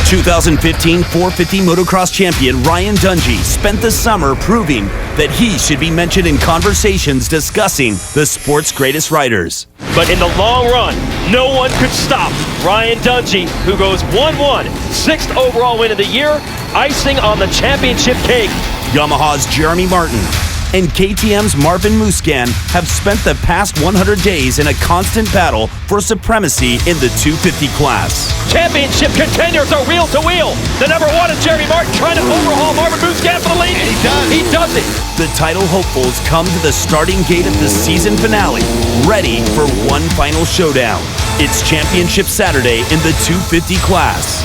2015 450 motocross champion Ryan Dungey spent the summer proving that he should be mentioned in conversations discussing the sport's greatest riders. But in the long run, no one could stop Ryan Dungey, who goes 1-1, 6th overall win of the year, icing on the championship cake. Yamaha's Jeremy Martin and KTM's Marvin Musquin have spent the past 100 days in a constant battle for supremacy in the 250 class. Championship contenders are wheel to wheel. The number 1 is Jeremy Martin trying to overhaul Marvin Musquin for the lead. And he does. He does it. The title hopefuls come to the starting gate of the season finale, ready for one final showdown. It's Championship Saturday in the 250 class.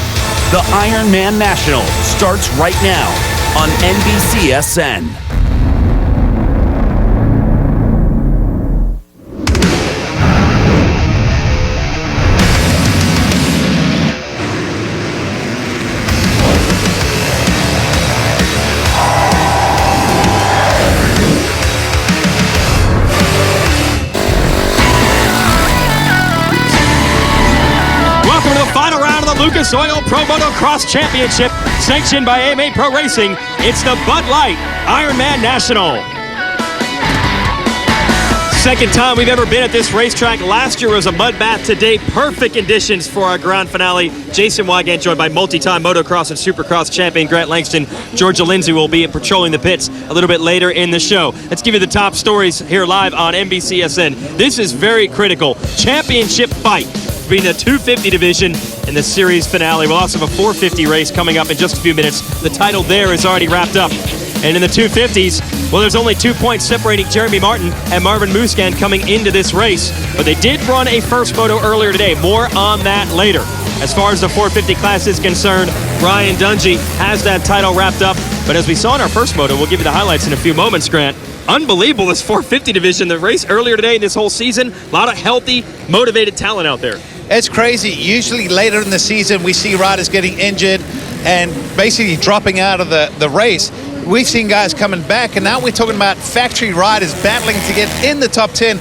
The Ironman National starts right now on NBCSN. Lucas Oil Pro Motocross Championship, sanctioned by AMA Pro Racing. It's the Bud Light Ironman National. Second time we've ever been at this racetrack. Last year was a mud bath. Today, perfect conditions for our grand finale. Jason Wygant, joined by multi-time motocross and supercross champion Grant Langston. Georgia Lindsay will be patrolling the pits a little bit later in the show. Let's give you the top stories here live on NBCSN. This is very critical. Championship fight between the 250 division and the series finale. We'll also have a 450 race coming up in just a few minutes. The title there is already wrapped up. And in the 250s, well, there's only 2 points separating Jeremy Martin and Marvin Musquin coming into this race. But they did run a first photo earlier today. More on that later. As far as the 450 class is concerned, Ryan Dungey has that title wrapped up. But as we saw in our first moto, we'll give you the highlights in a few moments, Grant. Unbelievable, this 450 division. The race earlier today in this whole season, a lot of healthy, motivated talent out there. It's crazy. Usually later in the season, we see riders getting injured and basically dropping out of the race. We've seen guys coming back, and now we're talking about factory riders battling to get in the top 10.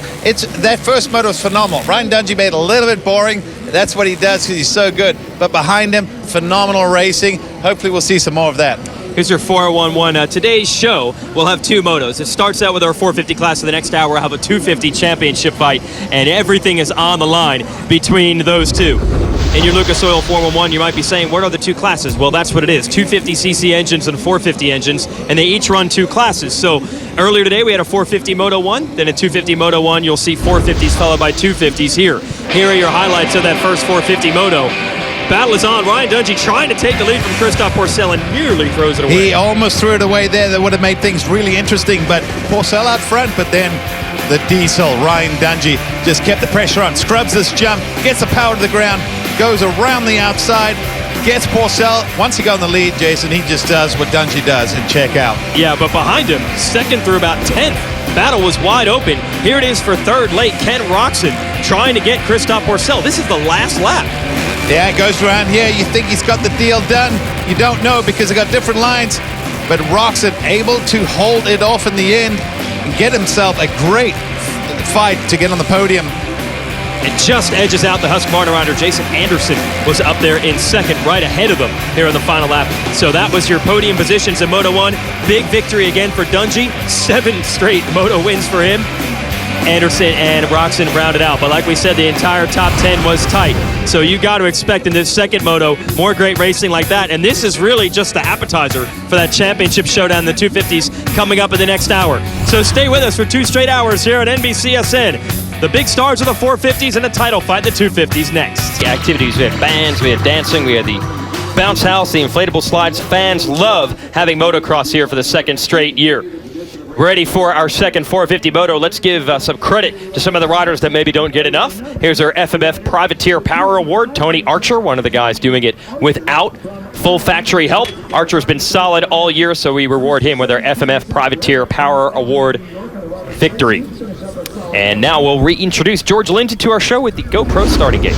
That first moto is phenomenal. Ryan Dungey made it a little bit boring. That's what he does because he's so good. But behind him, phenomenal racing. Hopefully we'll see some more of that. Here's your 411. Today's show, we'll have two motos. It starts out with our 450 class. For the next hour, we'll have a 250 championship fight, and everything is on the line between those two. In your Lucas Oil 411, you might be saying, what are the two classes? Well, that's what it is. 250cc engines and 450 engines, and they each run two classes. So earlier today, we had a 450 Moto 1, then a 250 Moto 1. You'll see 450s followed by 250s here. Here are your highlights of that first 450 Moto. Battle is on. Ryan Dungey trying to take the lead from Christophe Porcel and nearly throws it away. He almost threw it away there. That would have made things really interesting, but Porcel out front, but then the diesel, Ryan Dungey, just kept the pressure on, scrubs this jump, gets the power to the ground, goes around the outside, gets Porcel. Once he got in the lead, Jason, he just does what Dungey does and check out. Yeah, but behind him, second through about 10th. Battle was wide open. Here it is for third late. Ken Roxon trying to get Christophe Porcel. This is the last lap. Yeah, it goes around here. You think he's got the deal done. You don't know because they got different lines. But Roxon able to hold it off in the end and get himself a great fight to get on the podium. It just edges out the Husqvarna rider. Jason Anderson was up there in second, right ahead of him here in the final lap. So that was your podium positions in Moto 1. Big victory again for Dungey. 7 straight Moto wins for him. Anderson and Roxon rounded out. But like we said, the entire top 10 was tight. So you got to expect in this second moto more great racing like that. And this is really just the appetizer for that championship showdown in the 250s coming up in the next hour. So stay with us for 2 straight hours here on NBCSN. The big stars of the 450s and the title fight, the 250s next. The activities, we had bands, we had dancing, we had the bounce house, the inflatable slides. Fans love having motocross here for the second straight year. Ready for our second 450 Moto. Let's give some credit to some of the riders that maybe don't get enough. Here's our FMF Privateer Power Award. Tony Archer, one of the guys doing it without full factory help. Archer's been solid all year, so we reward him with our FMF Privateer Power Award victory. And now we'll reintroduce George Lindsay to our show with the GoPro starting gate.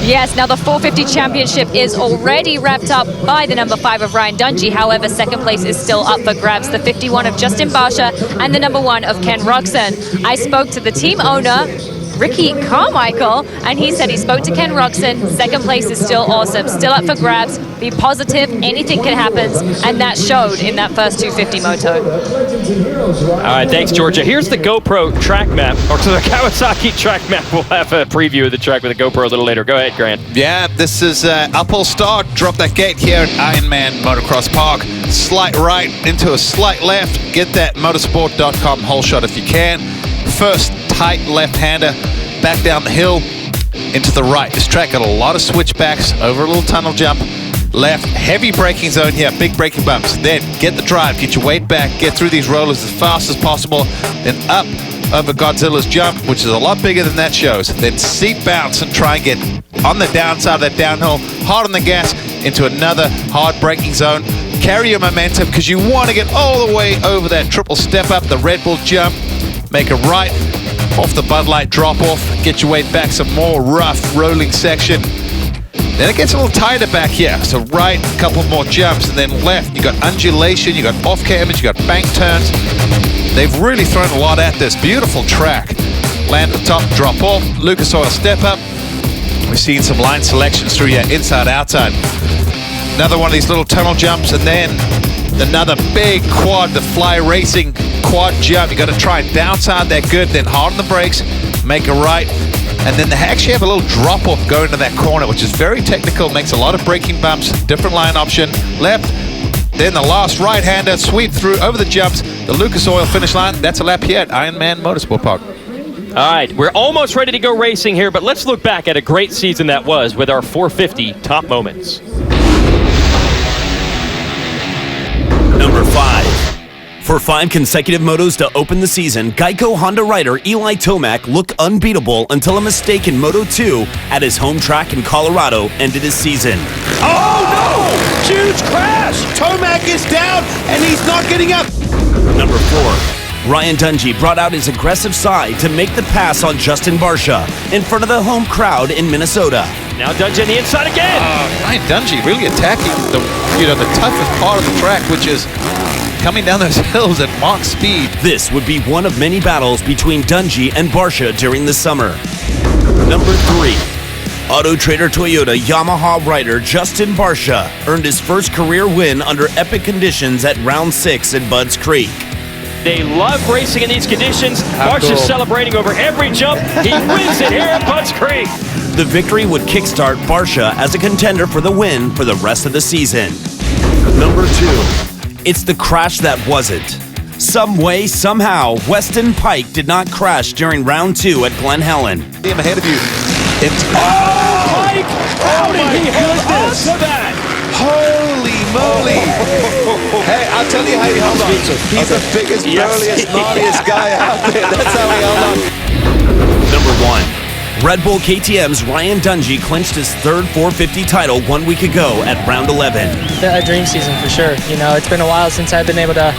Yes, now the 450 championship is already wrapped up by the number 5 of Ryan Dungey. However, second place is still up for grabs. The 51 of Justin Barsha and the number 1 of Ken Roxon. I spoke to the team owner, Ricky Carmichael, and he said he spoke to Ken Roxon. Second place is still awesome, still up for grabs. Be positive, anything can happen, and that showed in that first 250 moto. All right, thanks, Georgia. Here's the GoPro track map, or the Kawasaki track map. We'll have a preview of the track with a GoPro a little later. Go ahead, Grant. Yeah, this is uphill start. Drop that gate here at Ironman Motocross Park. Slight right into a slight left. Get that motorsport.com whole shot if you can. First tight left-hander, back down the hill, into the right. This track got a lot of switchbacks, over a little tunnel jump, left, heavy braking zone here, big braking bumps. Then get the drive, get your weight back, get through these rollers as fast as possible, then up over Godzilla's jump, which is a lot bigger than that shows. Then seat bounce and try and get on the downside of that downhill, hard on the gas, into another hard braking zone. Carry your momentum because you want to get all the way over that triple step up, the Red Bull jump, make a right off the Bud Light drop off, get your weight back, some more rough rolling section. Then it gets a little tighter back here. So right, a couple more jumps, and then left. You got undulation, you got off cammers, you got bank turns. They've really thrown a lot at this. Beautiful track. Land at the top, drop off, Lucas Oil step up. We've seen some line selections through here, inside, outside. Another one of these little tunnel jumps, and then another big quad, the Fly Racing quad jump. You got to try and downside that good, then hard on the brakes, make a right, and then they actually have a little drop off going to that corner, which is very technical, makes a lot of braking bumps, different line option, left, then the last right-hander, sweep through over the jumps, the Lucas Oil finish line. That's a lap here at Ironman Motorsport Park. All right, we're almost ready to go racing here, but let's look back at a great season that was with our 450 top moments. Number 5. For 5 consecutive motos to open the season, Geico Honda rider Eli Tomac looked unbeatable until a mistake in Moto 2 at his home track in Colorado ended his season. Oh no! Huge crash! Tomac is down and he's not getting up. Number 4. Ryan Dungey brought out his aggressive side to make the pass on Justin Barcia in front of the home crowd in Minnesota. Now Dungey on the inside again. Ryan Dungey really attacking the toughest part of the track, which is coming down those hills at Mach speed. This would be one of many battles between Dungey and Barcia during the summer. Number 3. Auto Trader Toyota Yamaha rider Justin Barcia earned his first career win under epic conditions at Round 6 at Budds Creek. They love racing in these conditions. Barcia's celebrating over every jump. He wins it here at Budds Creek. The victory would kickstart Barcia as a contender for the win for the rest of the season. Number 2. It's the crash that wasn't. Some way, somehow, Weston Pike did not crash during round 2 at Glen Helen. Him ahead of you. It's Pike! How did he hold on to that? holy moly! Hey, I'll tell you how he held on. He's the biggest, burliest, gnarliest guy out there. That's how he held on. Number 1. Red Bull KTM's Ryan Dungey clinched his third 450 title 1 week ago at round 11. A dream season for sure. You know, it's been a while since I've been able to.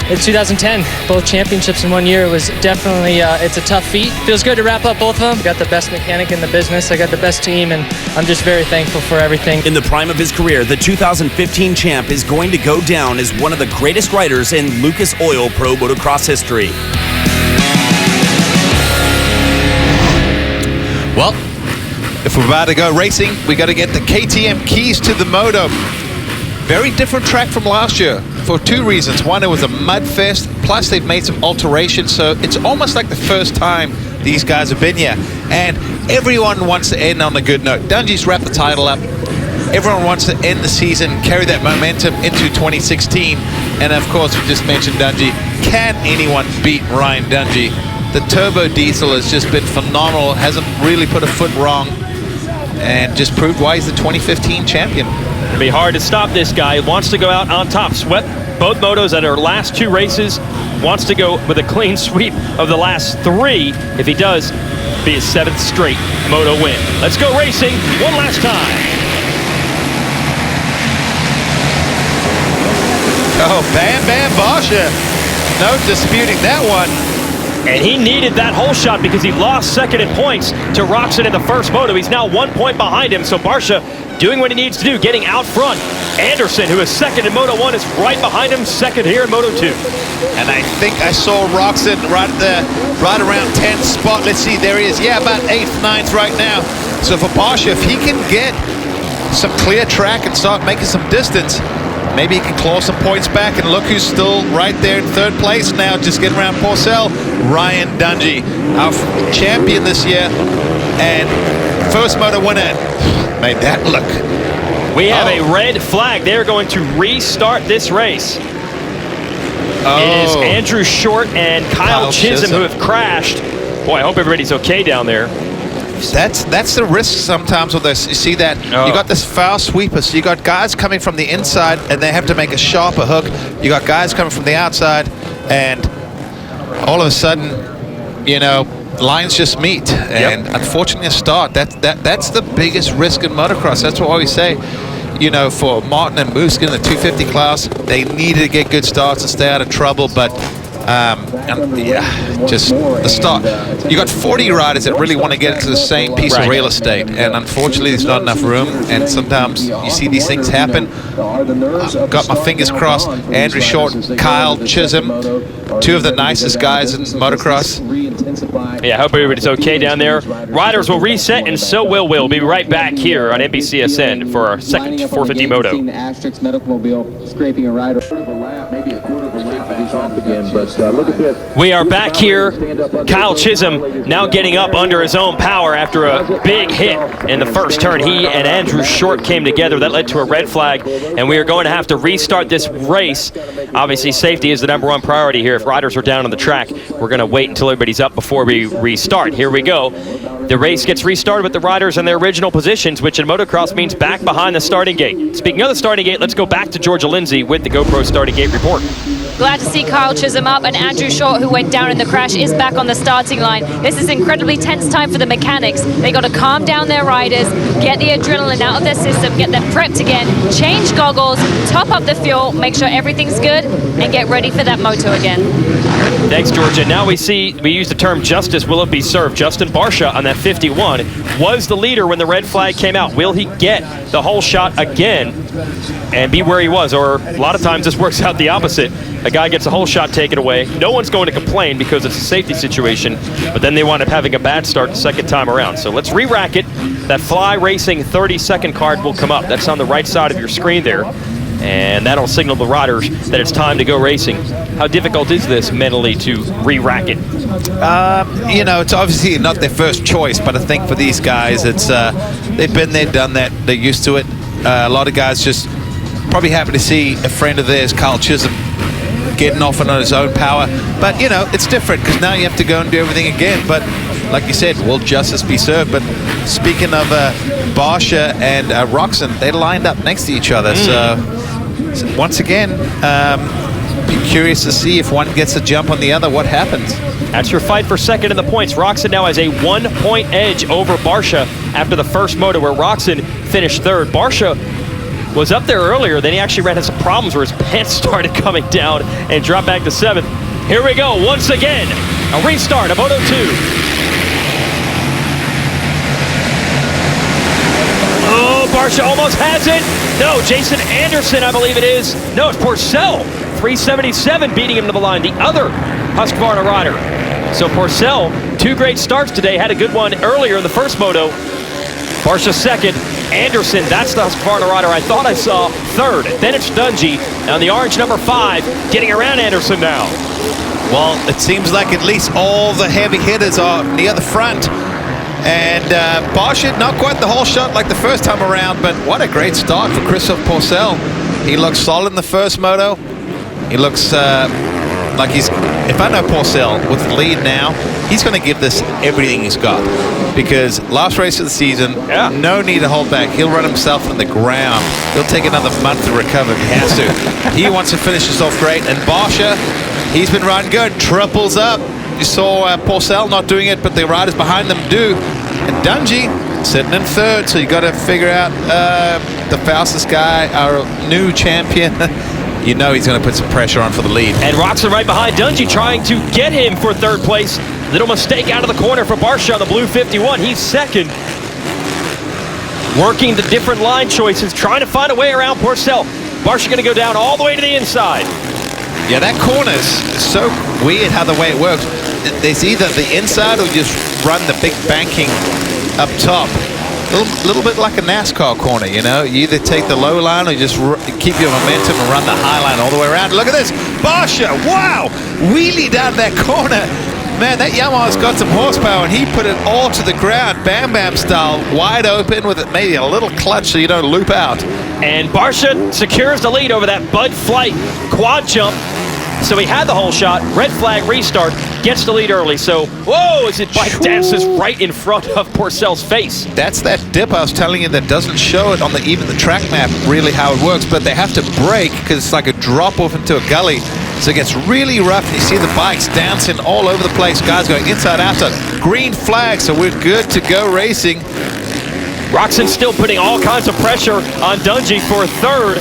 It's 2010, both championships in 1 year. It was definitely, it's a tough feat. Feels good to wrap up both of them. I got the best mechanic in the business. I got the best team, and I'm just very thankful for everything. In the prime of his career, the 2015 champ is going to go down as one of the greatest riders in Lucas Oil Pro Motocross history. Well, if we're about to go racing, we got to get the KTM keys to the moto. Very different track from last year for 2 reasons. One, it was a mud fest, plus they've made some alterations, so it's almost like the first time these guys have been here. And everyone wants to end on a good note. Dungey's wrapped the title up. Everyone wants to end the season, carry that momentum into 2016. And of course, we just mentioned Dungey. Can anyone beat Ryan Dungey? The turbo diesel has just been phenomenal, hasn't really put a foot wrong, and just proved why he's the 2015 champion. It'll be hard to stop this guy. Wants to go out on top. Swept both motos at our last 2 races. Wants to go with a clean sweep of the last 3. If he does, be his 7th straight moto win. Let's go racing one last time. Oh, Bam Bam Barcia. No disputing that one. And he needed that whole shot because he lost second in points to Roczen in the first moto. He's now 1 point behind him. So Barsha doing what he needs to do, getting out front. Anderson, who is second in Moto 1, is right behind him, second here in Moto 2. And I think I saw Roczen right around 10th spot. Let's see, there he is. Yeah, about 8th, 9th right now. So for Barsha, if he can get some clear track and start making some distance, maybe he can claw some points back. And look who's still right there in third place now, just getting around Porcel. Ryan Dungey, our champion this year and first Moto winner. Made that look. We have a red flag. They're going to restart this race. It is Andrew Short and Kyle Chisholm who have crashed. Boy, I hope everybody's okay down there. That's the risk sometimes with this. You see that you got this foul sweeper, so you got guys coming from the inside and they have to make a sharper hook. You got guys coming from the outside, and all of a sudden, you know, lines just meet. And unfortunately, a start. That's the biggest risk in motocross. That's what I always say. You know, for Martin and Moose in the 250 class, they needed to get good starts and stay out of trouble, but just the start. You got 40 riders that really want to get into the same piece of real estate, and unfortunately there's not enough room, and sometimes you see these things happen. I've got my fingers crossed. Andrew Short, Kyle Chisholm, two of the nicest guys in motocross. Yeah, I hope everybody's okay down there. Riders will reset, and so will we. We'll be right back here on NBCSN for our second 450 Moto. We are back here. Kyle Chisholm now getting up under his own power after a big hit in the first turn. He and Andrew Short came together. That led to a red flag, and we are going to have to restart this race. Obviously, safety is the #1 priority here. If riders are down on the track, we're going to wait until everybody's up before we restart. Here we go. The race gets restarted with the riders in their original positions, which in motocross means back behind the starting gate. Speaking of the starting gate, let's go back to Georgia Lindsay with the GoPro starting gate report. Glad to see Kyle Chisholm up, and Andrew Short, who went down in the crash, is back on the starting line. This is incredibly tense time for the mechanics. They got to calm down their riders, get the adrenaline out of their system, get them prepped again, change goggles, top up the fuel, make sure everything's good, and get ready for that moto again. Thanks, Georgia. Now we use the term justice will it be served. Justin Barsha on that 51 was the leader when the red flag came out. Will he get the whole shot again and be where he was? Or a lot of times this works out the opposite. A guy gets a whole shot taken away. No one's going to complain because it's a safety situation, but then they wind up having a bad start the second time around. So let's re-rack it. That Fly Racing 30-second card will come up. That's on the right side of your screen there. And that'll signal the riders that it's time to go racing. How difficult is this mentally to re-rack it? You know, it's obviously not their first choice, but I think for these guys, it's they've been there, done that, they're used to it. A lot of guys just probably happy to see a friend of theirs, Kyle Chisholm, getting off on his own power. But, you know, it's different because now you have to go and do everything again. But like you said, will justice be served? But speaking of Barsha and Roczen, they lined up next to each other. So once again, be curious to see if one gets a jump on the other, what happens. That's your fight for second in the points. Roczen now has a 1 point edge over Barsha after the first moto, where Roczen finished third. Barsha was up there earlier, then he actually ran into some problems where his pants started coming down and dropped back to 7th. Here we go, once again, a restart of Moto 2. Oh, Barsha almost has it. No, Jason Anderson, I believe it is. No, it's Porcel. 377 beating him to the line, the other Husqvarna rider. So Porcel, 2 great starts today, had a good one earlier in the first moto. Barsha second. Anderson, that's the Husqvarna rider I thought I saw, third. Then it's Dungey on the orange #5, getting around Anderson now. Well, it seems like at least all the heavy hitters are near the front. And Barsha, not quite the whole shot like the first time around, but what a great start for Christophe Porcel. He looks solid in the first moto. He looks like he's, if I know Porcel with the lead now, he's going to give this everything he's got. Because last race of the season, no need to hold back. He'll run himself on the ground. He'll take another month to recover if he has to. He wants to finish this off great. And Barsha, he's been riding good. Triples up. You saw Porcel not doing it, but the riders behind them do. And Dungey sitting in third, so you got to figure out the fastest guy, our new champion. you know he's going to put some pressure on for the lead. And Roczen right behind Dungey, trying to get him for third place. Little mistake out of the corner for Barsha on the blue 51. He's second. Working the different line choices, trying to find a way around Porcel. Barsha going to go down all the way to the inside. Yeah, that corner's so weird how the way it works. There's either the inside or just run the big banking up top. A little bit like a NASCAR corner, you know? You either take the low line or just keep your momentum and run the high line all the way around. Look at this. Barsha, wow! Wheelie down that corner. Man, that Yamaha's got some horsepower, and he put it all to the ground, Bam Bam style, wide open with it, maybe a little clutch so you don't loop out. And Barsha secures the lead over that Bud Flight quad jump. So he had the whole shot. Red flag restart. Gets the lead early. So, whoa, as it bike dances right in front of Porcel's face. That's that dip I was telling you that doesn't show it on even the track map really how it works, but they have to brake because it's like a drop off into a gully. So it gets really rough. You see the bikes dancing all over the place. Guys going inside, outside. Green flag, so we're good to go racing. Roczen still putting all kinds of pressure on Dungey for third.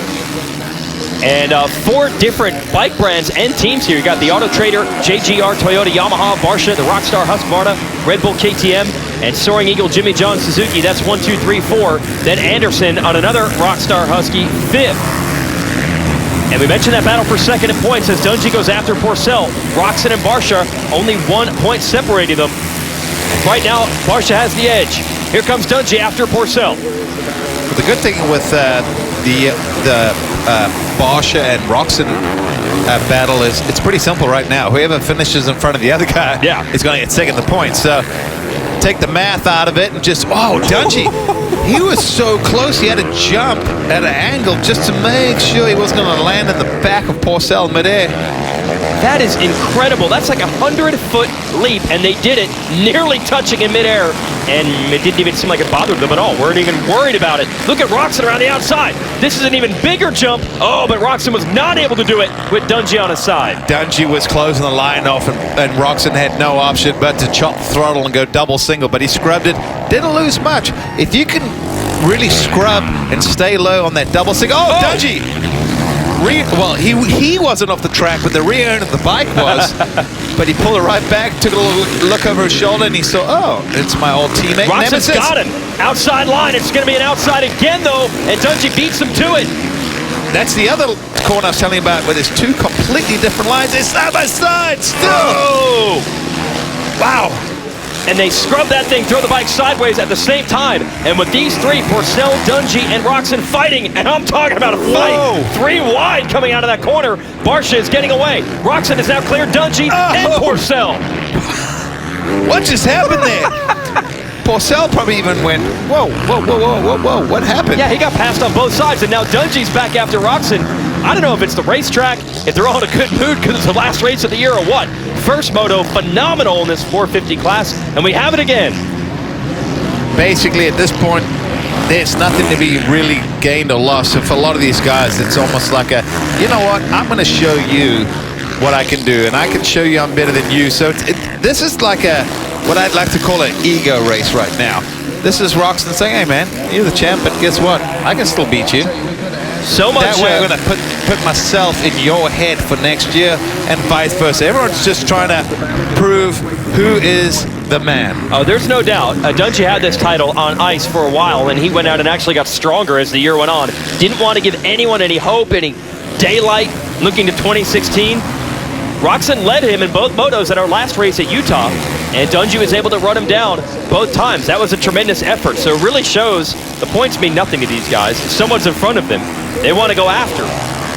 And 4 different bike brands and teams here. You got the Auto Trader, JGR, Toyota, Yamaha, Barsha, the Rockstar Husqvarna, Red Bull KTM, and Soaring Eagle, Jimmy John Suzuki. That's 1, 2, 3, 4. Then Anderson on another Rockstar Husky, 5th. And we mentioned that battle for second in points as Dungey goes after Porcel. Roczen and Barsha, only 1 point separating them. Right now, Barsha has the edge. Here comes Dungey after Porcel. The good thing with the Barsha and Roczen battle is it's pretty simple right now. Whoever finishes in front of the other guy is going to get second the points. So take the math out of it and just, oh, Dungey, he was so close. He had to jump at an angle just to make sure he wasn't going to land in the back of Porcel midair. That is incredible. That's like a 100-foot leap, and they did it nearly touching in midair, and it didn't even seem like it bothered them at all. Weren't even worried about it. Look at Roczen around the outside. This is an even bigger jump. Oh, but Roczen was not able to do it with Dungey on his side. Dungey was closing the line off, and Roczen had no option but to chop the throttle and go double single, but he scrubbed it. Didn't lose much. If you can really scrub and stay low on that double single. Oh, Dungey! Well, he wasn't off the track, but the rear end of the bike was. But he pulled it right back, took a little look over his shoulder, and he saw, oh, it's my old teammate. Roczen's got him. Outside line. It's going to be an outside again, though, and Dungey beats him to it. That's the other corner I was telling you about, where there's 2 completely different lines. They're side by side still. Oh! Wow. And they scrub that thing, throw the bike sideways at the same time. And with these 3, Porcel, Dungey, and Roczen fighting, and I'm talking about a fight. Whoa. 3 wide coming out of that corner. Barsha is getting away. Roczen has now cleared Dungey and Porcel. What just happened there? Porcel probably even went, whoa, whoa, whoa, whoa, whoa, whoa, what happened? Yeah, he got passed on both sides, and now Dungey's back after Roczen. I don't know if it's the racetrack, if they're all in a good mood because it's the last race of the year or what. First moto, phenomenal in this 450 class, and we have it again. Basically, at this point, there's nothing to be really gained or lost. So for a lot of these guys, it's almost like a, you know what, I'm going to show you what I can do, and I can show you I'm better than you. So this is like what I'd like to call an ego race right now. This is Roczen saying, hey man, you're the champ, but guess what? I can still beat you. So much. That way I'm going to put myself in your head for next year and vice versa. Everyone's just trying to prove who is the man. Oh, there's no doubt. Dungey had this title on ice for a while, and he went out and actually got stronger as the year went on. Didn't want to give anyone any hope, any daylight looking to 2016. Roczen led him in both motos at our last race at Utah, and Dungey was able to run him down both times. That was a tremendous effort, so it really shows the points mean nothing to these guys. Someone's in front of them. They want to go after.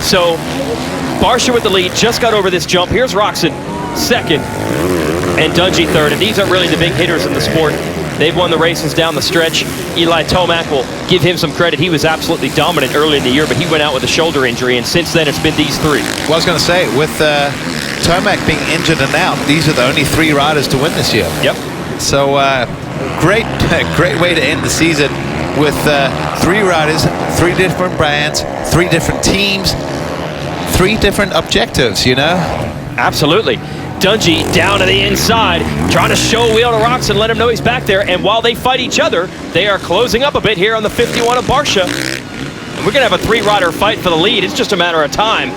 So Barsha with the lead, just got over this jump. Here's Roczen, second, and Dungey third. And these are really the big hitters in the sport. They've won the races down the stretch. Eli Tomac will give him some credit. He was absolutely dominant early in the year, but he went out with a shoulder injury, and since then it's been these 3. Well, I was going to say, with Tomac being injured and out, these are the only 3 riders to win this year. Yep. So great way to end the season with 3 riders, 3 different brands, 3 different teams, 3 different objectives, you know? Absolutely. Dungey down to the inside, trying to show wheel to Roczen, let him know he's back there. And while they fight each other, they are closing up a bit here on the 51 of Barsha. And we're going to have a 3-rider fight for the lead. It's just a matter of time.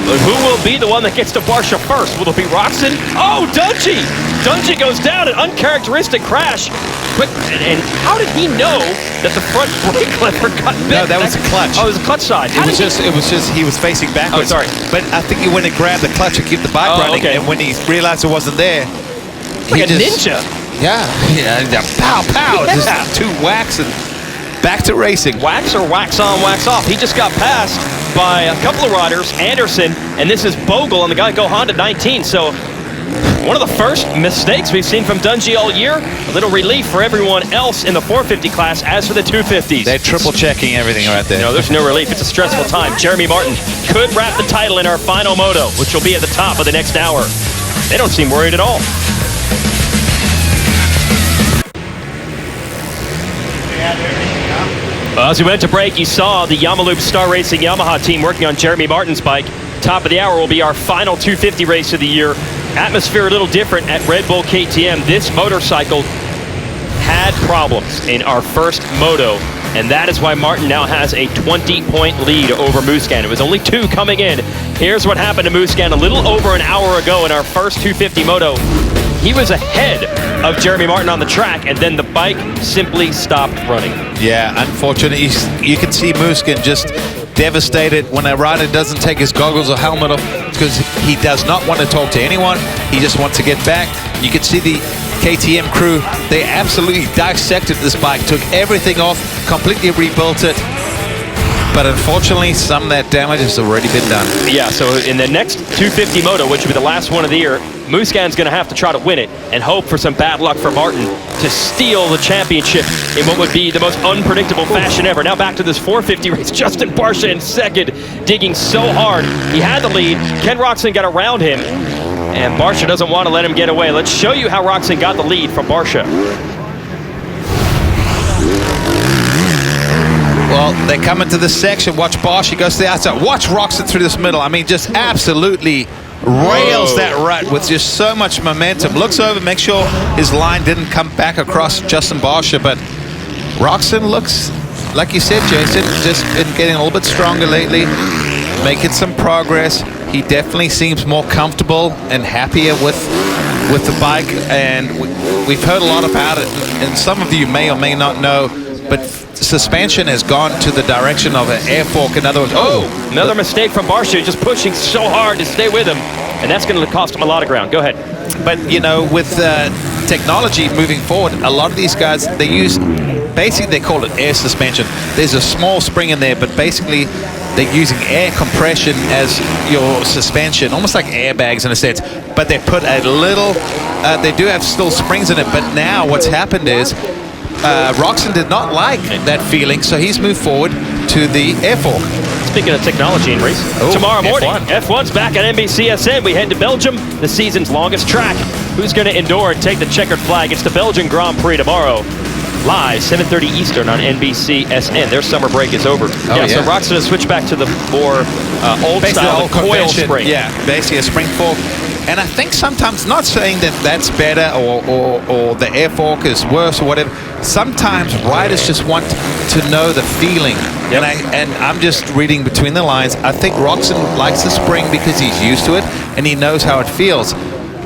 But who will be the one that gets to Barsha first? Will it be Roczen? Oh, Dungey! Dungey goes down, an uncharacteristic crash. But, and how did he know that the front brake lever got bit? No, that was a clutch. Oh, it was a clutch side. It was just he was facing backwards. Oh, sorry. But I think he went and grabbed the clutch to keep the bike running, okay. and when he realized it wasn't there, Like a ninja. Yeah, pow, pow, Yeah. just 2 whacks and back to racing. Wax or wax on, wax off. He just got passed by a couple of riders, Anderson, and this is Bogle on the Geico Honda 19. So one of the first mistakes we've seen from Dungey all year. A little relief for everyone else in the 450 class. As for the 250s, They're triple checking everything right there. no, there's no relief. It's a stressful time. Jeremy Martin could wrap the title in our final moto, which will be at the top of the next hour. They don't seem worried at all. Well, as we went to break, you saw the Yamaloop Star Racing Yamaha team working on Jeremy Martin's bike. Top of the hour will be our final 250 race of the year. Atmosphere a little different at Red Bull KTM. This motorcycle had problems in our first moto, and that is why Martin now has a 20-point lead over Musquin. It was only 2 coming in. Here's what happened to Musquin a little over an hour ago in our first 250 moto. He was ahead of Jeremy Martin on the track, and then the bike simply stopped running. Yeah, unfortunately, you can see Musquin just devastated when a rider doesn't take his goggles or helmet off, because he does not want to talk to anyone. He just wants to get back. You can see the KTM crew, they absolutely dissected this bike, took everything off, completely rebuilt it. But unfortunately, some of that damage has already been done. Yeah, so in the next 250 moto, which will be the last one of the year, Musquin's going to have to try to win it and hope for some bad luck for Martin to steal the championship in what would be the most unpredictable fashion ever. Now back to this 450 race. Justin Barsha in second, digging so hard. He had the lead. Ken Roczen got around him, and Barsha doesn't want to let him get away. Let's show you how Roczen got the lead from Barsha. Well, they come into this section. Watch Bosch. He goes to the outside. Watch Roczen through this middle. I mean, just absolutely rails that rut with just so much momentum. Looks over, makes sure his line didn't come back across Justin Barsha. But Roczen looks, like you said, Jason, just been getting a little bit stronger lately, making some progress. He definitely seems more comfortable and happier with the bike. And we've heard a lot about it. And some of you may or may not know, but suspension has gone to the direction of an air fork. In other words, Another mistake from Barsha, just pushing so hard to stay with him, and that's going to cost him a lot of ground. Go ahead. But you know, with technology moving forward, a lot of these guys, they use, basically they call it air suspension. There's a small spring in there, but basically they're using air compression as your suspension, almost like airbags in a sense. But they put a little, they do have still springs in it, but now what's happened is Roczen did not like that feeling, so he's moved forward to the air fork. Speaking of technology and race, tomorrow morning, F1's back at NBCSN. We head to Belgium, the season's longest track. Who's going to endure and take the checkered flag? It's the Belgian Grand Prix tomorrow. Live, 7:30 Eastern on NBCSN. Their summer break is over. So Roczen has switched back to the more old-style coil spring. Yeah, basically a spring fork. And I think sometimes, not saying that that's better or the air fork is worse or whatever, sometimes riders just want to know the feeling. Yep. And I'm just reading between the lines. I think Roczen likes the spring because he's used to it and he knows how it feels.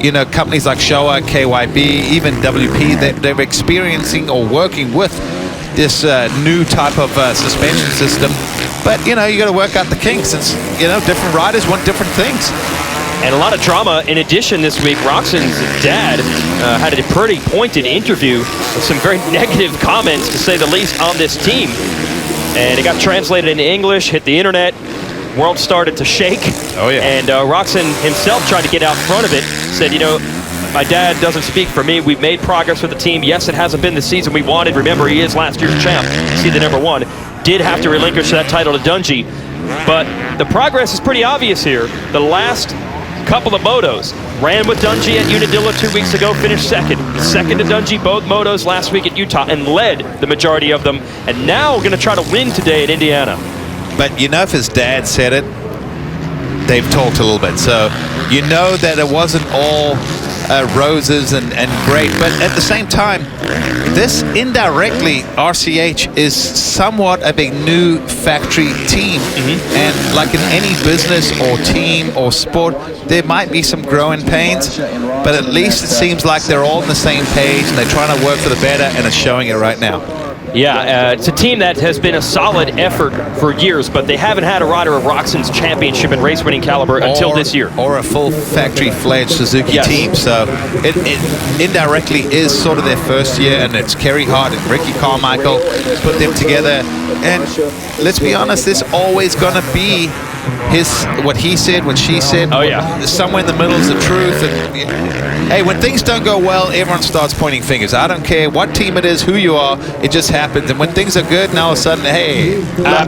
You know, companies like Showa, KYB, even WP, they're experiencing or working with this new type of suspension system. But, you know, you got to work out the kinks, since, you know, different riders want different things. And a lot of drama in addition this week. Roczen's dad had a pretty pointed interview with some very negative comments, to say the least, on this team. And it got translated into English, hit the internet. World started to shake. Oh, yeah. And Roczen himself tried to get out front of it. Said, you know, my dad doesn't speak for me. We've made progress with the team. Yes, it hasn't been the season we wanted. Remember, he is last year's champ. See the #1. Did have to relinquish that title to Dungey. But the progress is pretty obvious here. The last couple of motos, ran with Dungey at Unadilla 2 weeks ago, finished second to Dungey both motos last week at Utah, and led the majority of them, and now going to try to win today at Indiana. But you know, if his dad said it, they've talked a little bit, so you know that it wasn't all roses and great. But at the same time, this indirectly, RCH is somewhat of a new factory team. And like in any business or team or sport, there might be some growing pains, but at least it seems like they're all on the same page and they're trying to work for the better, and it's showing it right now. Yeah, it's a team that has been a solid effort for years, but they haven't had a rider of Roxon's championship and race-winning caliber until this year. Or a full factory-fledged Suzuki team. So it indirectly is sort of their first year, and it's Kerry Hart and Ricky Carmichael put them together. And let's be honest, there's always going to be what he said, what she said. Oh, yeah. Somewhere in the middle is the truth. And, hey, when things don't go well, everyone starts pointing fingers. I don't care what team it is, who you are, it just happens. And when things are good, now all of a sudden, hey, I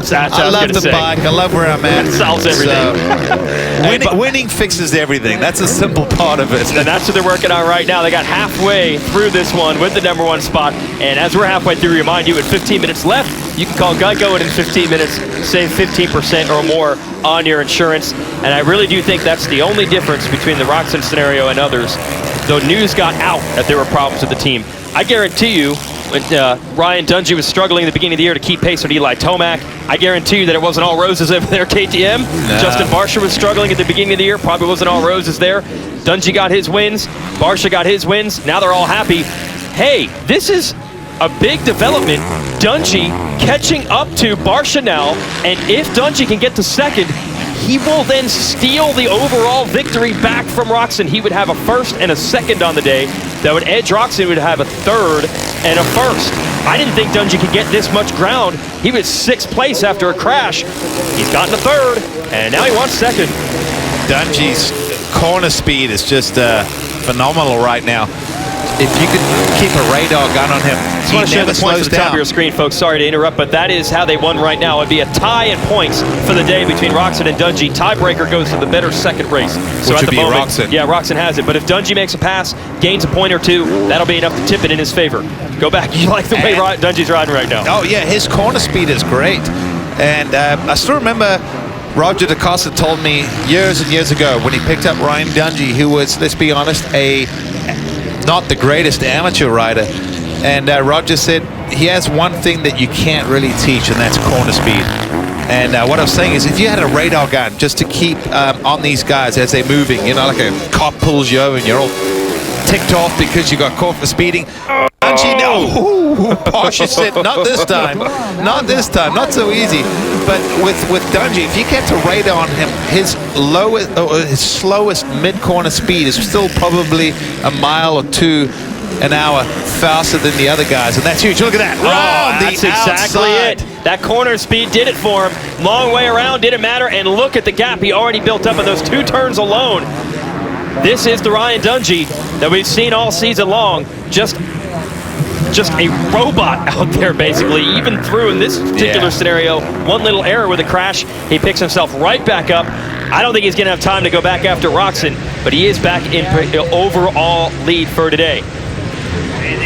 love the bike, I love where I'm at. It solves everything. So, winning fixes everything. That's a simple part of it. And that's what they're working on right now. They got halfway through this one with the #1 spot. And as we're halfway through, remind you, with 15 minutes left, you can call Geico, and in 15 minutes, save 15% or more on your insurance. And I really do think that's the only difference between the Roxon scenario and others. Though news got out that there were problems with the team. I guarantee you, when Ryan Dungey was struggling at the beginning of the year to keep pace with Eli Tomac, I guarantee you that it wasn't all roses over there, KTM. No. Justin Barsha was struggling at the beginning of the year, probably wasn't all roses there. Dungey got his wins, Barsha got his wins, now they're all happy. Hey, this is a big development. Dungey catching up to Barsha now, and if Dungey can get to second, he will then steal the overall victory back from Roxon. He would have a first and a second on the day. That would edge Roxon, would have a third and a first. I didn't think Dungey could get this much ground. He was 6th place after a crash. He's gotten a third, and now he wants second. Dungey's corner speed is just phenomenal right now. If you could keep a radar gun on him, I just want to share the points at the top of your screen, folks. Sorry to interrupt, but that is how they won right now. It'd be a tie in points for the day between Roxon and Dungey. Tiebreaker goes to the better second race. So which at would the be moment, Roxon. Yeah, Roxon has it. But if Dungey makes a pass, gains a point or two, that'll be enough to tip it in his favor. Go back. You like the way Dungey's riding right now. Oh, yeah, his corner speed is great. And I still remember Roger DeCosta told me years and years ago when he picked up Ryan Dungey, who was, let's be honest, not the greatest amateur rider. And Roger said he has one thing that you can't really teach, and that's corner speed. And what I was saying is, if you had a radar gun just to keep on these guys as they're moving, you know, like a cop pulls you over and you're all ticked off because you got caught for speeding. Dungey, no. Porsche said, not this time. Not this time. Not so easy. But with Dungey, if you kept a radar on him, his slowest mid-corner speed is still probably a mile or two an hour faster than the other guys, and that's huge. Look at that. That's exactly it. That corner speed did it for him. Long way around, didn't matter, and look at the gap he already built up in those 2 turns alone. This is the Ryan Dungey that we've seen all season long. Just a robot out there, basically. Even through in this particular scenario, one little error with a crash, he picks himself right back up. I don't think he's going to have time to go back after Roxon, but he is back in overall lead for today.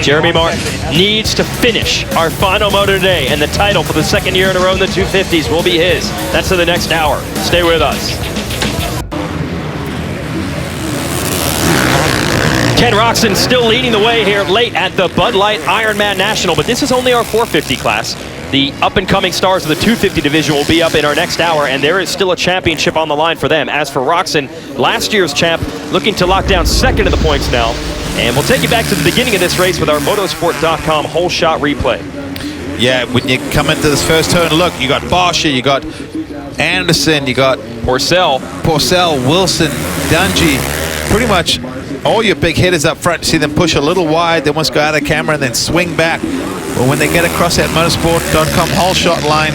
Jeremy Martin needs to finish our final moto today, and the title for the 2nd year in a row in the 250s will be his. That's in the next hour. Stay with us. Ken Roxon still leading the way here late at the Bud Light Ironman National, but this is only our 450 class. The up-and-coming stars of the 250 division will be up in our next hour, and there is still a championship on the line for them. As for Roxon, last year's champ, looking to lock down second in the points now. And we'll take you back to the beginning of this race with our motorsport.com whole shot replay. Yeah, when you come into this first turn, look, you got Barsha, you got Anderson, you got Porcel, Wilson, Dungey, pretty much all your big hitters up front. See them push a little wide, they almost go out of camera and then swing back. But when they get across that motorsport.com whole shot line,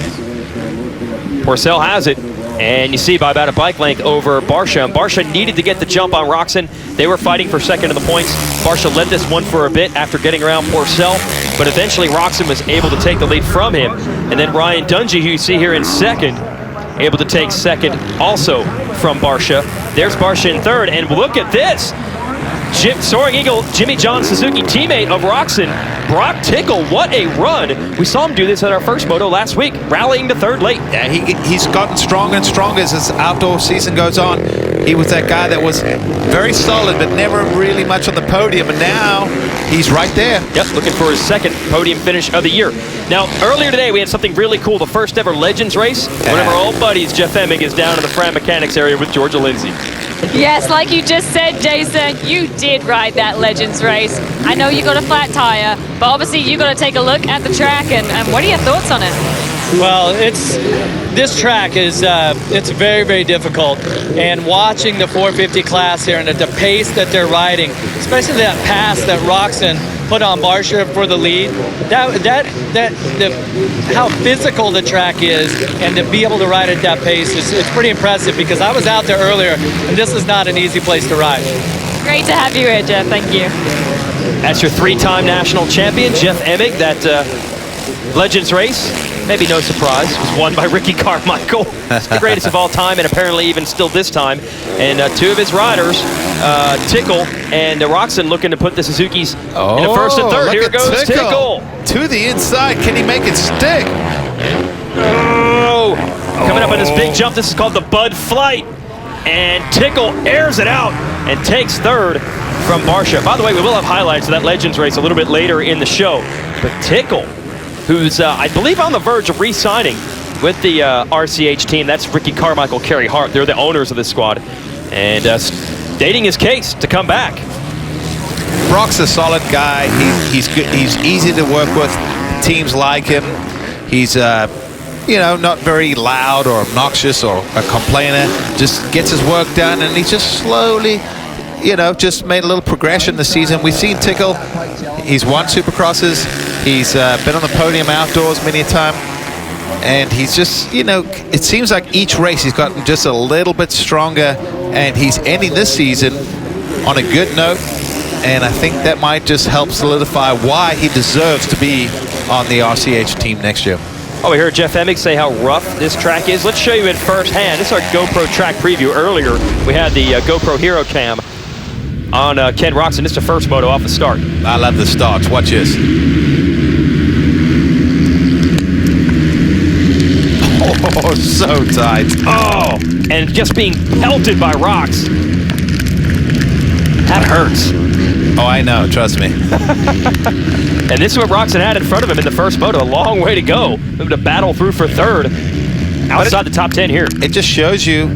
Porcel has it. And you see by about a bike length over Barsha. And Barsha needed to get the jump on Roxon. They were fighting for second in the points. Barsha led this one for a bit after getting around Porcel, but eventually Roxon was able to take the lead from him. And then Ryan Dungey, who you see here in second, able to take second also from Barsha. There's Barsha in third, and look at this. Soaring Eagle, Jimmy John Suzuki, teammate of Roxon, Brock Tickle, what a run. We saw him do this at our first moto last week, rallying to third late. Yeah, he's gotten stronger and stronger as this outdoor season goes on. he was that guy that was very solid, but never really much on the podium. And now he's right there. Yep, looking for his second podium finish of the year. Now, earlier today, we had something really cool, the first ever Legends race. One of our old buddies, Jeff Emig, is down in the Fran Mechanics area with Georgia Lindsay. Yes, like you just said, Jason, you did ride that Legends race. I know you got a flat tire, but obviously you got to take a look at the track, and what are your thoughts on it? Well, this track is it's very, very difficult, and watching the 450 class here and at the pace that they're riding, especially that pass that Roxon put on Barsha for the lead, how physical the track is, and to be able to ride at that pace it's pretty impressive, because I was out there earlier and this is not an easy place to ride. Great to have you here, Jeff. Thank you. That's your three-time national champion, Jeff Emig. That Legends race, maybe no surprise, was won by Ricky Carmichael. It's the greatest of all time, and apparently even still this time. And two of his riders, Tickle and Roxon, looking to put the Suzukis in the first and third. Here goes Tickle. To the inside. Can he make it stick? Oh! Coming up on this big jump, this is called the Bud Flight. And Tickle airs it out and takes third from Barsha. By the way, we will have highlights of that Legends race a little bit later in the show. But Tickle, who's, I believe, on the verge of re-signing with the RCH team. That's Ricky Carmichael, Kerry Hart. They're the owners of this squad. And stating his case to come back. Brock's a solid guy. He's good. He's easy to work with. Teams like him. He's, you know, not very loud or obnoxious or a complainer. Just gets his work done, and he's just slowly, you know, just made a little progression this season. We've seen Tickle. He's won Supercrosses. He's been on the podium outdoors many a time. And he's just, you know, it seems like each race he's gotten just a little bit stronger. And he's ending this season on a good note. And I think that might just help solidify why he deserves to be on the RCH team next year. Oh, we heard Jeff Emig say how rough this track is. Let's show you it firsthand. This is our GoPro track preview. Earlier, we had the GoPro Hero Cam on Ken Roxon. This is the first moto off the start. I love the starts. Watch this. Oh, so tight. Oh, and just being pelted by rocks. That hurts. Oh, I know. Trust me. And this is what Roxon had in front of him in the first moto. A long way to go. Moving to battle through for third. Outside the top 10 here. It just shows you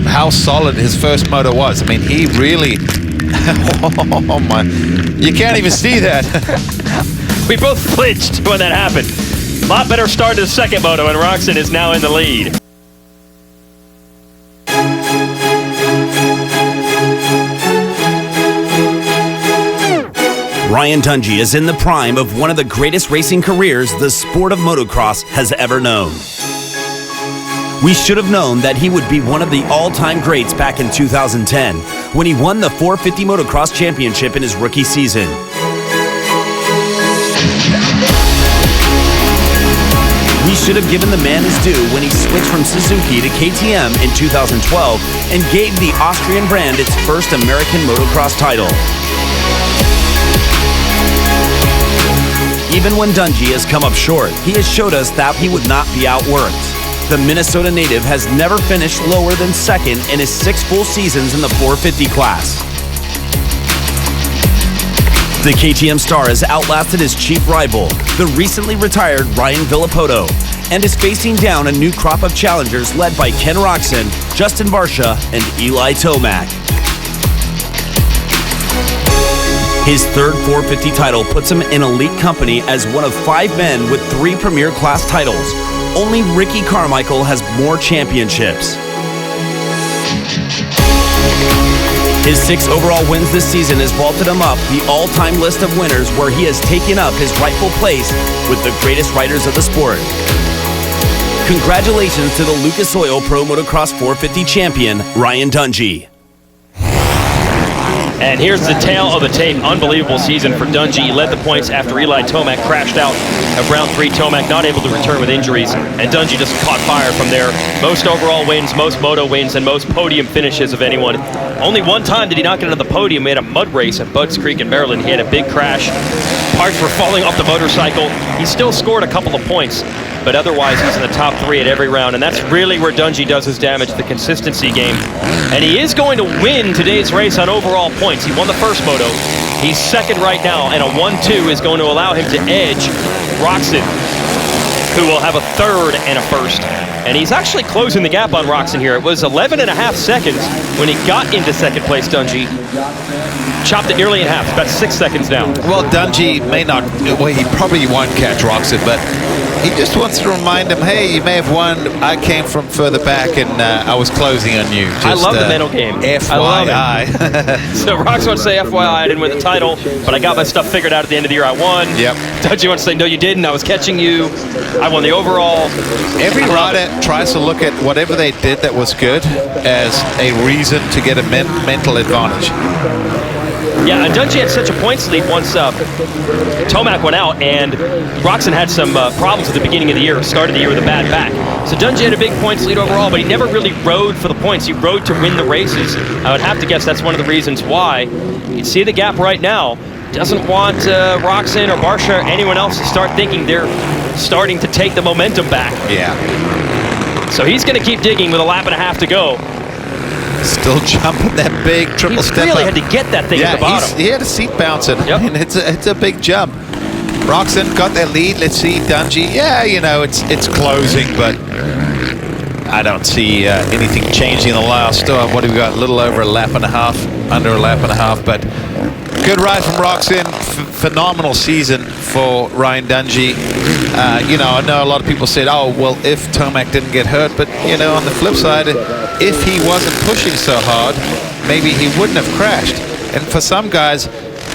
how solid his first moto was. I mean, he really... oh, my. You can't even see that. We both flinched when that happened. A lot better start to the second moto, and Roxon is now in the lead. Ryan Dungey is in the prime of one of the greatest racing careers the sport of motocross has ever known. We should have known that he would be one of the all-time greats back in 2010 when he won the 450 Motocross Championship in his rookie season. We should have given the man his due when he switched from Suzuki to KTM in 2012 and gave the Austrian brand its first American motocross title. Even when Dungey has come up short, he has showed us that he would not be outworked. The Minnesota native has never finished lower than second in his 6 full seasons in the 450 class. The KTM star has outlasted his chief rival, the recently retired Ryan Villapoto, and is facing down a new crop of challengers led by Ken Roxon, Justin Barsha, and Eli Tomac. His third 450 title puts him in elite company as one of 5 men with 3 Premier Class titles. Only Ricky Carmichael has more championships. His 6 overall wins this season has vaulted him up the all-time list of winners, where he has taken up his rightful place with the greatest riders of the sport. Congratulations to the Lucas Oil Pro Motocross 450 champion, Ryan Dungey. And here's the tale of the tape. Unbelievable season for Dungey. He led the points after Eli Tomac crashed out of round 3. Tomac not able to return with injuries, and Dungey just caught fire from there. Most overall wins, most moto wins, and most podium finishes of anyone. Only one time did he not get into the podium. He had a mud race at Budds Creek in Maryland. He had a big crash. Parts were falling off the motorcycle. He still scored a couple of points. but otherwise he's in the top 3 at every round, and that's really where Dungey does his damage, the consistency game. And he is going to win today's race on overall points. He won the first moto. He's second right now, and a 1-2 is going to allow him to edge Roczen, who will have a third and a first. And he's actually closing the gap on Roczen here. It was 11.5 seconds when he got into second place, Dungey. Chopped it nearly in half, about 6 seconds now. Well, Dungey may not, well, he probably won't catch Roczen, but he just wants to remind him, hey, you may have won. I came from further back, and I was closing on you. Just, I love the mental game. FYI. I love it. So Roczen wants to say, FYI, I didn't win the title, but I got my stuff figured out at the end of the year. I won. Yep. Dungey wants to say, no, you didn't. I was catching you. I won the overall. Every rider tries to look at whatever they did that was good as a reason to get a mental advantage. Yeah, and Dungey had such a points lead once Tomac went out, and Roczen had some problems at the beginning of the year, started the year with a bad back. So Dungey had a big points lead overall, but he never really rode for the points. He rode to win the races. I would have to guess that's one of the reasons why. You can see the gap right now. Doesn't want Roczen or Barsha or anyone else to start thinking they're starting to take the momentum back. Yeah. So he's going to keep digging with a lap and a half to go. Still jumping that big triple step really up. had to get that thing at the bottom. He had a seat bouncing. Yep. I mean, it's a big jump. Roczen got that lead. Let's see, Dungey. Yeah, you know, it's closing, but I don't see anything changing in the last. What do we got? A little over a lap and a half, under a lap and a half, but good ride from Roczen. Phenomenal season for Ryan Dungey. You know, I know a lot of people said, oh, well, if Tomac didn't get hurt, but, you know, on the flip side, if he wasn't pushing so hard, maybe he wouldn't have crashed. And for some guys,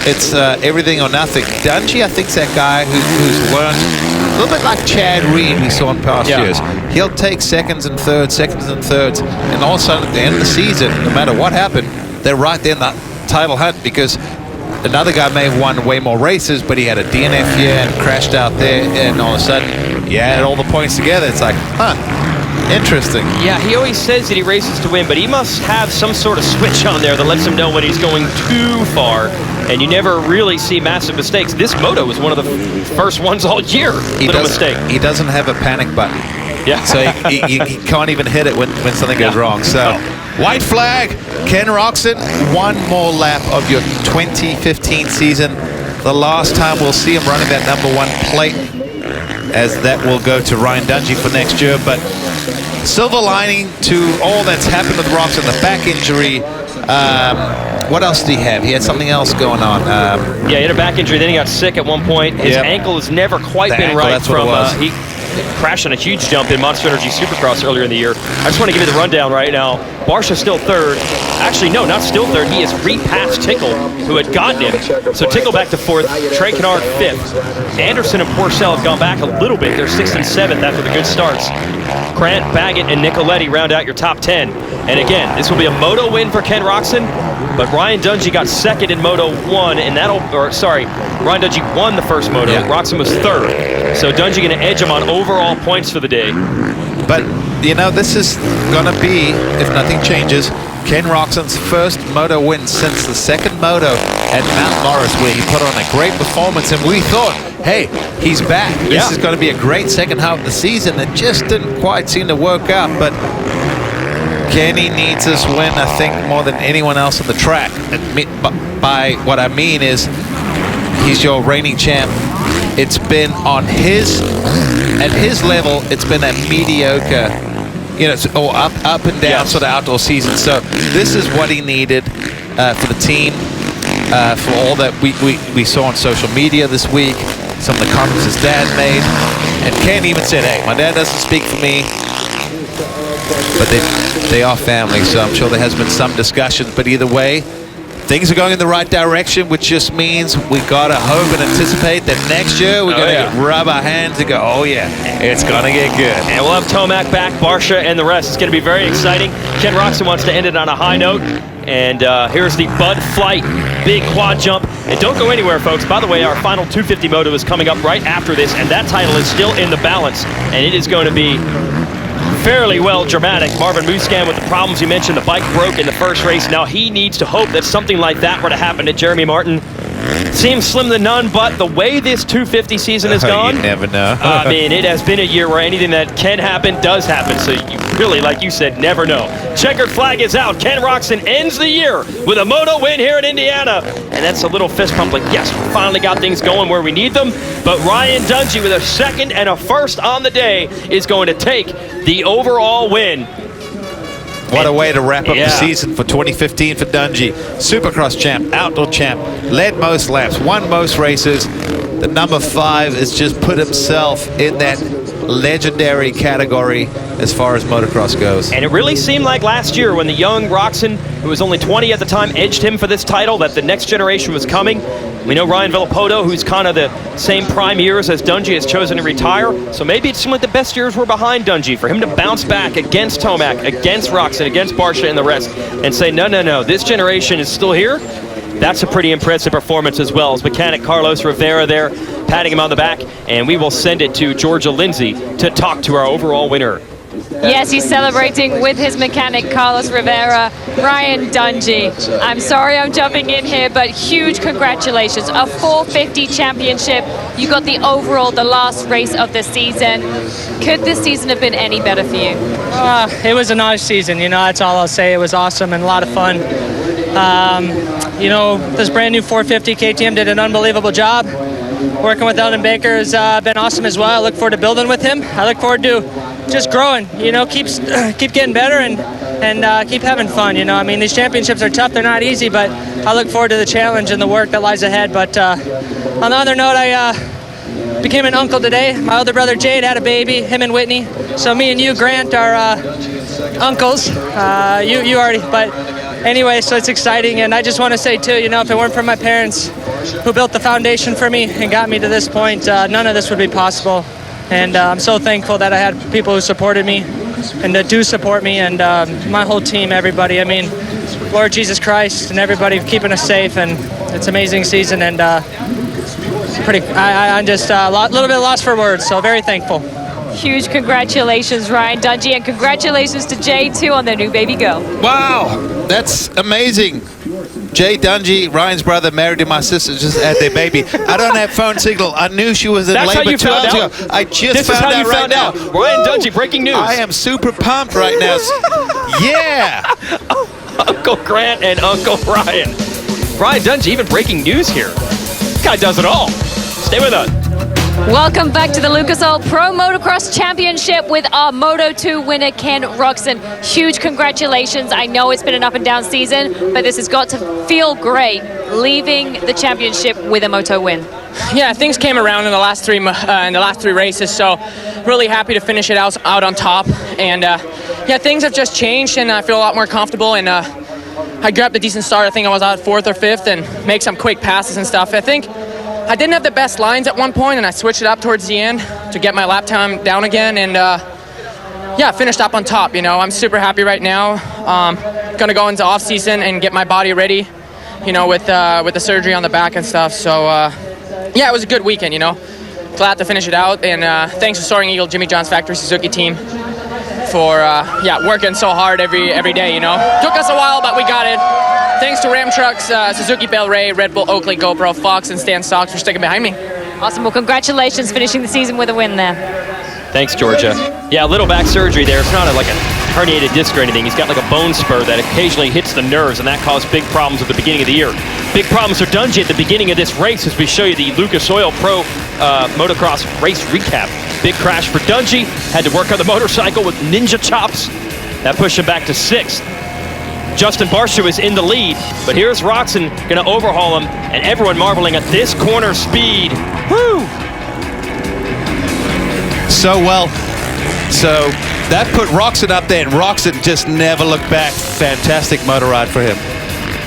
it's everything or nothing. Dungey, I think, is that guy who's learned, a little bit like Chad Reed we saw in past years. He'll take seconds and thirds, and all of a sudden at the end of the season, no matter what happened, they're right there in the title hunt, because another guy may have won way more races, but he had a DNF year and crashed out there, and all of a sudden, you add all the points together, it's like, huh, interesting. Yeah, he always says that he races to win, but he must have some sort of switch on there that lets him know when he's going too far, and you never really see massive mistakes. This moto was one of the first ones all year. Little mistake. He doesn't have a panic button. Yeah. So he can't even hit it when something goes wrong. So, white flag, Ken Roczen, one more lap of your 2015 season. The last time we'll see him running that #1 plate, as that will go to Ryan Dungey for next year. But silver lining to all that's happened with Roczen, the back injury. What else did he have? He had something else going on. Yeah, he had a back injury, then he got sick at one point. His ankle has never quite been right that's what it was. He crashed on a huge jump in Monster Energy Supercross earlier in the year. I just want to give you the rundown right now. Barsha's still third. Actually, no, not still third. He has repassed Tickle, who had gotten him. So Tickle back to fourth, Trey Kennard fifth. Anderson and Porcel have gone back a little bit. They're 6th and 7th after the good starts. Grant, Baggett, and Nicoletti round out your top 10. And again, this will be a moto win for Ken Roczen, but Ryan Dungey got second in Moto 1, and Ryan Dungey won the first moto. Yeah. Roczen was third. So Dungey going to edge him on overall points for the day. But, you know, this is going to be, if nothing changes, Ken Roczen's first moto win since the second moto at Mount Morris, where he put on a great performance, and we thought, hey, he's back. This is going to be a great second half of the season. It just didn't quite seem to work out, but Kenny needs this win, I think, more than anyone else on the track. By what I mean is, he's your reigning champ. It's been on at his level, it's been a mediocre, you know, or up and down sort of outdoor season. So this is what he needed for the team, for all that we saw on social media this week, some of the comments his dad made. And Ken even said, hey, my dad doesn't speak for me, but they are family, so I'm sure there has been some discussions. But either way, things are going in the right direction, which just means we gotta hope and anticipate that next year we're gonna rub our hands and go, oh yeah, it's gonna get good. And we'll have Tomac back, Barsha, and the rest. It's gonna be very exciting. Ken Roczen wants to end it on a high note. And here's the Bud Flight big quad jump. And don't go anywhere, folks. By the way, our final 250 moto is coming up right after this, and that title is still in the balance, and it is going to be fairly well dramatic. Marvin Musquin with the problems you mentioned. The bike broke in the first race. Now he needs to hope that something like that were to happen to Jeremy Martin. Seems slim to none, but the way this 250 season has gone, You never know. I mean, it has been a year where anything that can happen does happen. So you really, like you said, never know. Checkered flag is out. Ken Roczen ends the year with a moto win here in Indiana. And that's a little fist pump like, yes, we finally got things going where we need them. But Ryan Dungey with a second and a first on the day is going to take the overall win. What a way to wrap up Yeah. the season for 2015 for Dungey. Supercross champ, outdoor champ, led most laps, won most races. The number 5 has just put himself in that legendary category as far as motocross goes. And it really seemed like last year when the young Roczen, who was only 20 at the time, edged him for this title, that the next generation was coming. We know Ryan Villapoto, who's kind of the same prime years as Dungey, has chosen to retire. So maybe it seemed like the best years were behind Dungey. For him to bounce back against Tomac, against Roczen, against Barsha and the rest, and say, no, no, no, this generation is still here. That's a pretty impressive performance as well. As mechanic Carlos Rivera there, patting him on the back. And we will send it to Georgia Lindsay to talk to our overall winner. Yes, he's celebrating with his mechanic, Carlos Rivera. Ryan Dungey, I'm sorry I'm jumping in here, but huge congratulations. A 450 championship. You got the overall, the last race of the season. Could this season have been any better for you? It was a nice season, you know, that's all I'll say. It was awesome and a lot of fun. You know, this brand new 450 KTM did an unbelievable job. Working with Eldon Baker has been awesome as well. I look forward to building with him. I look forward to just growing, you know, keep getting better and keep having fun, you know. I mean, these championships are tough, they're not easy, but I look forward to the challenge and the work that lies ahead. But on the other note, I became an uncle today. My older brother Jade had a baby, him and Whitney. So me and you, Grant, are uncles. You already, but anyway, so it's exciting. And I just want to say too, you know, if it weren't for my parents who built the foundation for me and got me to this point, none of this would be possible. And I'm so thankful that I had people who supported me and that do support me, and my whole team, everybody. I mean, Lord Jesus Christ and everybody keeping us safe, and it's an amazing season, and I'm just a little bit lost for words, so very thankful. Huge congratulations, Ryan Dungey, and congratulations to Jay, too, on their new baby girl. Wow, that's amazing. Jay Dungey, Ryan's brother, married to my sister, just had their baby. I don't have phone signal. I knew she was in That's labor how you 2 found hours out? ago. I just This is found how out you right found now. out. Ryan Dungey, breaking news. I am super pumped right now. Yeah. Uncle Grant and Uncle Ryan. Ryan Dungey, even breaking news here. This guy does it all. Stay with us. Welcome back to the Lucas Oil Pro Motocross Championship with our Moto 2 winner, Ken Roczen. Huge congratulations. I know it's been an up and down season, but this has got to feel great, leaving the championship with a Moto win. Yeah, things came around in the last three races, so really happy to finish it out on top. And yeah, things have just changed, and I feel a lot more comfortable. And I grabbed a decent start. I think I was out 4th or 5th, and make some quick passes and stuff. I think I didn't have the best lines at one point, and I switched it up towards the end to get my lap time down again, and yeah, finished up on top. You know, I'm super happy right now. Gonna go into off season and get my body ready, you know, with the surgery on the back and stuff. So yeah, it was a good weekend. You know, glad to finish it out, and thanks to Soaring Eagle, Jimmy John's Factory Suzuki team for yeah, working so hard every day. You know, took us a while, but we got it. Thanks to Ram Trucks, Suzuki Bel Ray, Red Bull, Oakley, GoPro, Fox, and Stan Stocks for sticking behind me. Awesome. Well, congratulations finishing the season with a win there. Thanks, Georgia. Yeah, a little back surgery there. It's not like a herniated disc or anything. He's got like a bone spur that occasionally hits the nerves, and that caused big problems at the beginning of the year. Big problems for Dungey at the beginning of this race as we show you the Lucas Oil Pro Motocross race recap. Big crash for Dungey. Had to work on the motorcycle with ninja chops. That pushed him back to 6th. Justin Barsha is in the lead, but here's Roczen going to overhaul him, and everyone marveling at this corner speed. Woo! So well. So that put Roczen up there, and Roczen just never looked back. Fantastic motor ride for him.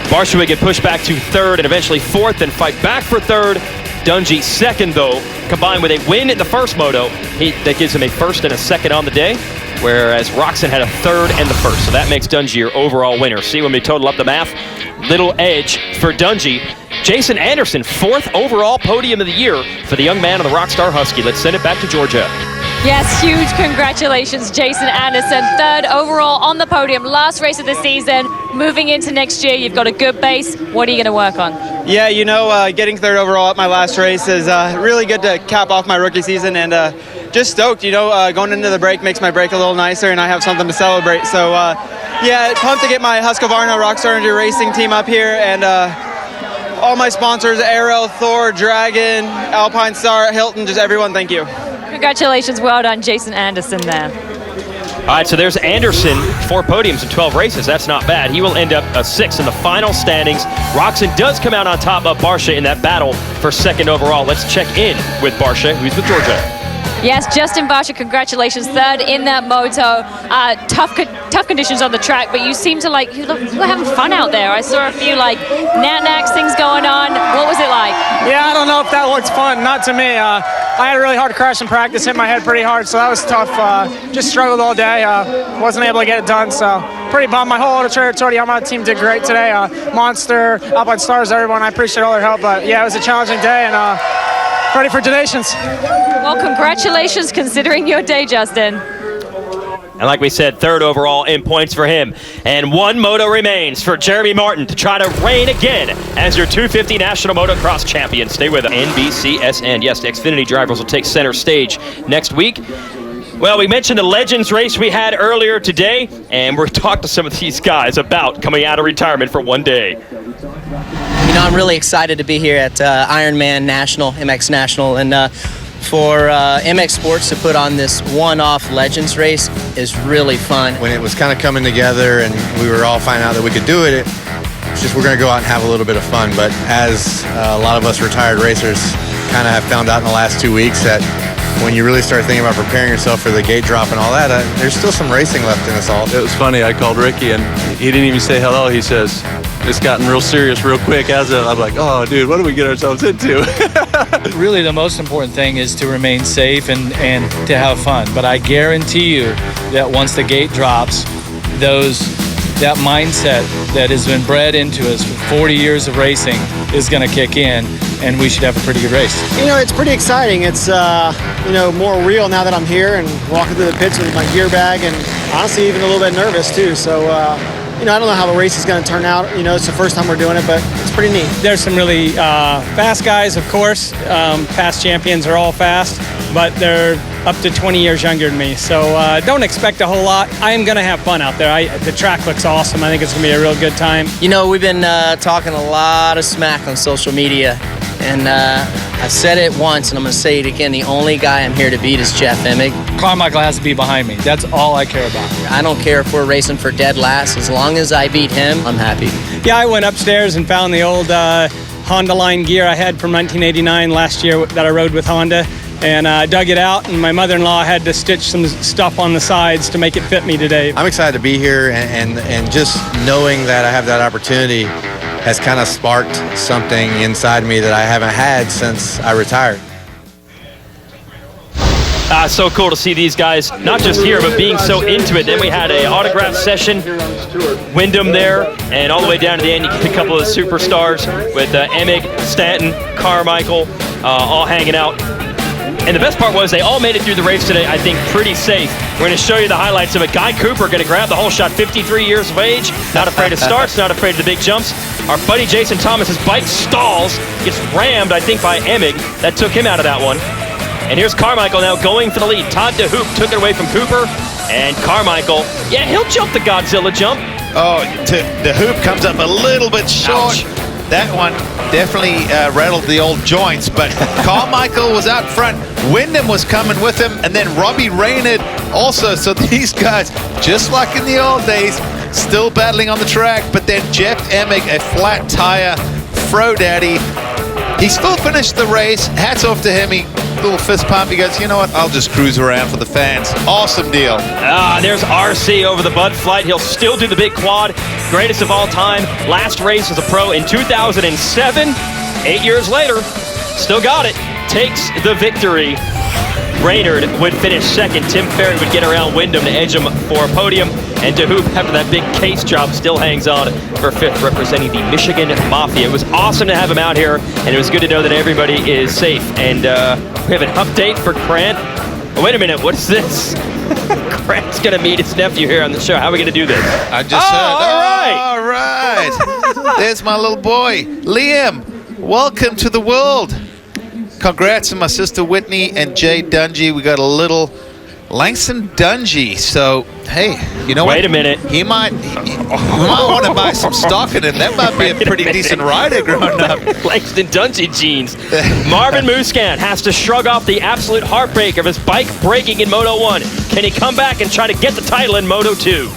Barsha would get pushed back to 3rd and eventually 4th and fight back for 3rd. Dungey 2nd, though, combined with a win in the first moto. That gives him a 1st and a 2nd on the day, whereas Roczen had a 3rd and the 1st. So that makes Dungey your overall winner. See, when we total up the math, little edge for Dungey. Jason Anderson, 4th overall podium of the year for the young man on the Rockstar Husky. Let's send it back to Georgia. Yes, huge congratulations, Jason Anderson. 3rd overall on the podium, last race of the season. Moving into next year, you've got a good base. What are you going to work on? Yeah, getting third overall at my last race is really good to cap off my rookie season, and just stoked. Going into the break makes my break a little nicer, and I have something to celebrate. So, pumped to get my Husqvarna Rockstar Energy Racing team up here, and all my sponsors, Arrow, Thor, Dragon, Alpine Star, Hilton, just everyone, thank you. Congratulations, well done, Jason Anderson there. All right, so there's Anderson, 4 podiums in 12 races. That's not bad. He will end up a 6th in the final standings. Roczen does come out on top of Barsha in that battle for 2nd overall. Let's check in with Barsha, who's with Georgia. Yes, Justin Barsha, congratulations, 3rd in that moto. Tough conditions on the track, but you seem to you were having fun out there. I saw a few knack-knacks things going on. What was it like? Yeah, I don't know if that looks fun. Not to me. I had a really hard crash in practice, hit my head pretty hard, so that was tough. Just struggled all day. Wasn't able to get it done, so pretty bummed. My whole Auto Territory Yamaha team did great today. Monster, Alpine Stars, everyone. I appreciate all their help, but yeah, it was a challenging day, and ready for donations. Well, congratulations considering your day, Justin. And like we said, 3rd overall in points for him. And 1 moto remains for Jeremy Martin to try to reign again as your 250 National Motocross Champion. Stay with us. NBCSN. Yes, the Xfinity drivers will take center stage next week. Well, we mentioned the Legends race we had earlier today, and we're talking to some of these guys about coming out of retirement for one day. I'm really excited to be here at Ironman National, MX National, and for MX Sports to put on this one-off Legends race is really fun. When it was kind of coming together and we were all finding out that we could do it, it's just we're going to go out and have a little bit of fun. But as a lot of us retired racers kind of have found out in the last 2 weeks, that when you really start thinking about preparing yourself for the gate drop and all that, there's still some racing left in us all. It was funny. I called Ricky and he didn't even say hello. He says, it's gotten real serious real quick. I'm like, oh, dude, what do we get ourselves into? Really, the most important thing is to remain safe and to have fun. But I guarantee you that once the gate drops, that mindset that has been bred into us for 40 years of racing is going to kick in, and we should have a pretty good race. It's pretty exciting. It's, more real now that I'm here and walking through the pits with my gear bag, and honestly, even a little bit nervous, too. So, I don't know how the race is going to turn out. It's the first time we're doing it, but it's pretty neat. There's some really fast guys, of course. Past champions are all fast, but they're up to 20 years younger than me. So don't expect a whole lot. I am going to have fun out there. The track looks awesome. I think it's going to be a real good time. We've been talking a lot of smack on social media, and I said it once, and I'm going to say it again. The only guy I'm here to beat is Jeff Emig. Carmichael has to be behind me. That's all I care about. I don't care if we're racing for dead last. As long as I beat him, I'm happy. Yeah, I went upstairs and found the old Honda line gear I had from 1989 last year that I rode with Honda, and dug it out, and my mother-in-law had to stitch some stuff on the sides to make it fit me today. I'm excited to be here, and just knowing that I have that opportunity has kind of sparked something inside me that I haven't had since I retired. So cool to see these guys, not just here, but being so into it. Then we had an autograph session, Wyndham there, and all the way down to the end, you get a couple of superstars with Emig, Stanton, Carmichael, all hanging out. And the best part was they all made it through the race today, I think, pretty safe. We're going to show you the highlights of it. Guy Cooper going to grab the whole shot, 53 years of age, not afraid of starts, not afraid of the big jumps. Our buddy Jason Thomas's bike stalls, gets rammed, I think, by Emig. That took him out of that one. And here's Carmichael now going for the lead. Todd DeHoop took it away from Cooper. And Carmichael, yeah, he'll jump the Godzilla jump. Oh, DeHoop comes up a little bit short. Ouch. That one definitely rattled the old joints, but Carmichael was out front. Wyndham was coming with him, and then Robbie Reynard also. So these guys, just like in the old days, still battling on the track. But then Jeff Emig, a flat tire, Fro Daddy. He still finished the race. Hats off to him. He little fist pump. He goes, you know what? I'll just cruise around for the fans. Awesome deal. There's RC over the Bud Flight. He'll still do the big quad. Greatest of all time. Last race as a pro in 2007. 8 years later, still got it. Takes the victory. Reynard would finish second. Tim Ferry would get around Wyndham to edge him for a podium. And DeHoop, after that big case job, still hangs on for fifth, representing the Michigan Mafia. It was awesome to have him out here, and it was good to know that everybody is safe. And we have an update for Grant. Oh, wait a minute, what is this? Grant's going to meet his nephew here on the show. How are we going to do this? I just heard. All right. All right. There's my little boy, Liam. welcome to the world. Congrats to my sister Whitney and Jay Dungy. We got a little Langston Dungy. So, hey, you know what? Wait a minute. He might want to buy some stock in him. That might be a pretty decent rider growing up. Langston Dungy jeans. Marvin Musquin has to shrug off the absolute heartbreak of his bike breaking in Moto 1. Can he come back and try to get the title in Moto 2?